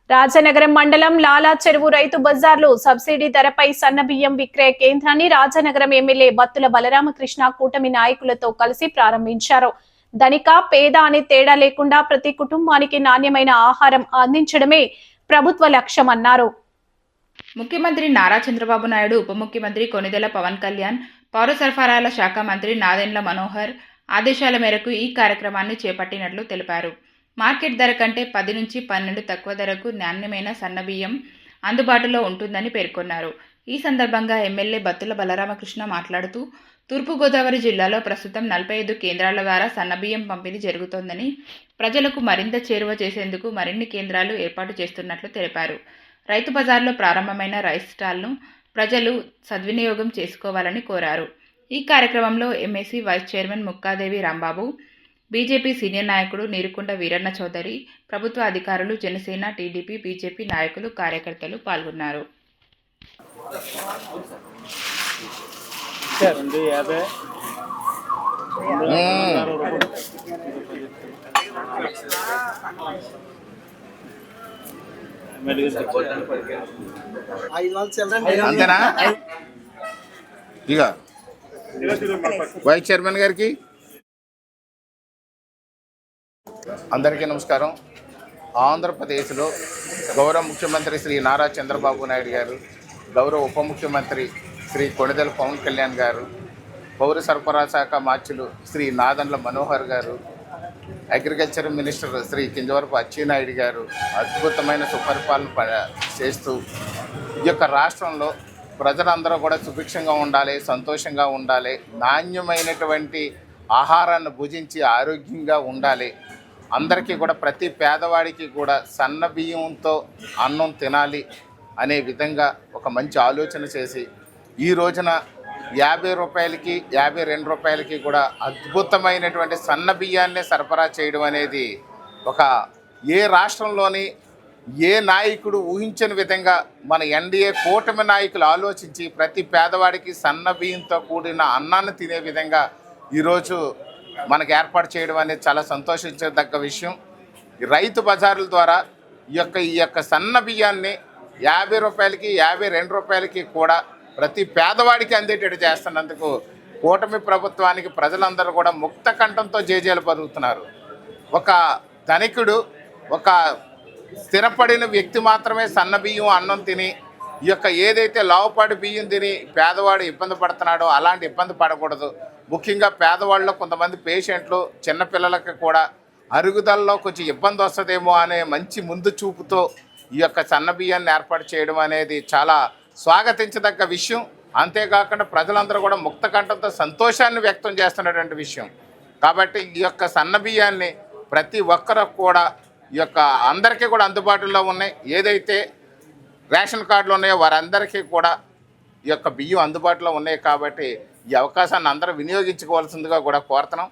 రాజనగరం మండలం లాలా చెరువు రైతు బజార్లో సబ్సిడీ ధరపై సన్నబియ్యం విక్రయ కేంద్రాన్ని రాజనగరం ఎమ్మెల్యే బత్తుల బలరామకృష్ణ కూటమి నాయకులతో కలిసి ప్రారంభించారు. ధనిక పేద అనే తేడా లేకుండా ప్రతి కుటుంబానికి నాణ్యమైన ఆహారం అందించడమే ప్రభుత్వ లక్ష్యమన్నారు. ముఖ్యమంత్రి నారా చంద్రబాబు నాయుడు, ఉప ముఖ్యమంత్రి కొణిదెల పవన్ కళ్యాణ్, పౌర సరఫరాల శాఖ మంత్రి నాదెండ్ల మనోహర్ ఆదేశాల మేరకు ఈ కార్యక్రమాన్ని చేపట్టినట్లు తెలిపారు. మార్కెట్ ధర కంటే 10 నుంచి 12 తక్కువ ధరకు నాణ్యమైన సన్నబియ్యం అందుబాటులో ఉంటుందని పేర్కొన్నారు. ఈ సందర్భంగా ఎమ్మెల్యే బత్తుల బలరామకృష్ణ మాట్లాడుతూ, తూర్పుగోదావరి జిల్లాలో ప్రస్తుతం 45 కేంద్రాల ద్వారా సన్నబియ్యం పంపిణీ జరుగుతోందని, ప్రజలకు మరింత చేరువ చేసేందుకు మరిన్ని కేంద్రాలు ఏర్పాటు చేస్తున్నట్లు తెలిపారు. రైతు బజార్లో ప్రారంభమైన రైస్ స్టాల్ను ప్రజలు సద్వినియోగం చేసుకోవాలని కోరారు. ఈ కార్యక్రమంలో MAC vice chairman Mukkadevi Rambabu, BJP senior నాయకుడు నీరుకొండ వీరన్న చౌదరి, ప్రభుత్వ అధికారులు, జనసేన, టీడీపీ, బీజేపీ నాయకులు, కార్యకర్తలు పాల్గొన్నారు. అంతేనా? ఇక వైస్ చైర్మన్ గారికి అందరికీ నమస్కారం. ఆంధ్రప్రదేశ్లో గౌరవ ముఖ్యమంత్రి శ్రీ నారా చంద్రబాబు నాయుడు గారు, గౌరవ ఉప ముఖ్యమంత్రి శ్రీ కొణిదెల పవన్ కళ్యాణ్ గారు, పౌర సరఫరా శాఖ మార్చులు శ్రీ నాదెండ్ల మనోహర్ గారు, అగ్రికల్చర్ మినిస్టర్ శ్రీ కింజవరపు అచ్చెన్నాయుడు గారు అద్భుతమైన సుపరిపాలన చేస్తూ ఈ యొక్క రాష్ట్రంలో ప్రజలందరూ కూడా సుభిక్షంగా ఉండాలి, సంతోషంగా ఉండాలి, నాణ్యమైనటువంటి ఆహారాన్ని భుజించి ఆరోగ్యంగా ఉండాలి, అందరికీ కూడా ప్రతి పేదవాడికి కూడా సన్న బియ్యంతో అన్నం తినాలి అనే విధంగా ఒక మంచి ఆలోచన చేసి ఈ రోజున 50 రూపాయలకి 52 రూపాయలకి కూడా అద్భుతమైనటువంటి సన్న బియ్యాన్ని సరఫరా చేయడం అనేది ఒక ఏ రాష్ట్రంలోని ఏ నాయకుడు ఊహించని విధంగా మన ఎన్డీఏ కూటమి నాయకులు ఆలోచించి ప్రతి పేదవాడికి సన్న బియ్యంతో కూడిన అన్నాన్ని తినే విధంగా ఈరోజు మనకు ఏర్పాటు చేయడం అనేది చాలా సంతోషించదగ్గ విషయం. రైతు బజారుల ద్వారా ఈ యొక్క సన్న బియ్యాన్ని 50 రూపాయలకి 52 రూపాయలకి కూడా ప్రతి పేదవాడికి అందేటట్టు చేస్తున్నందుకు కూటమి ప్రభుత్వానికి ప్రజలందరూ కూడా ముక్త కంఠంతో జేజేలు పలుకుతున్నారు. ఒక ధనికుడు, ఒక స్థిరపడిన వ్యక్తి మాత్రమే సన్న బియ్యం అన్నం తిని ఈ యొక్క ఏదైతే లావుపాటి బియ్యం తిని పేదవాడు ఇబ్బంది పడుతున్నాడో అలాంటి ఇబ్బంది పడకూడదు. ముఖ్యంగా పేదవాళ్ళలో కొంతమంది పేషెంట్లు, చిన్నపిల్లలకి కూడా అరుగుదలలో కొంచెం ఇబ్బంది వస్తుందేమో అనే మంచి ముందు చూపుతో ఈ యొక్క సన్న బియ్యాన్ని ఏర్పాటు చేయడం అనేది చాలా స్వాగతించదగ్గ విషయం. అంతేకాకుండా ప్రజలందరూ కూడా ముక్త కంఠంతో సంతోషాన్ని వ్యక్తం చేస్తున్నటువంటి విషయం. కాబట్టి ఈ యొక్క సన్న బియ్యాన్ని ప్రతి ఒక్కరు కూడా ఈ యొక్క అందరికీ కూడా అందుబాటులో ఉన్నాయి. ఏదైతే రేషన్ కార్డులు ఉన్నాయో వారందరికీ కూడా ఈ యొక్క బియ్యం అందుబాటులో ఉన్నాయి. కాబట్టి ఈ అవకాశాన్ని అందరూ వినియోగించుకోవాల్సిందిగా కూడా కోరుతున్నాం.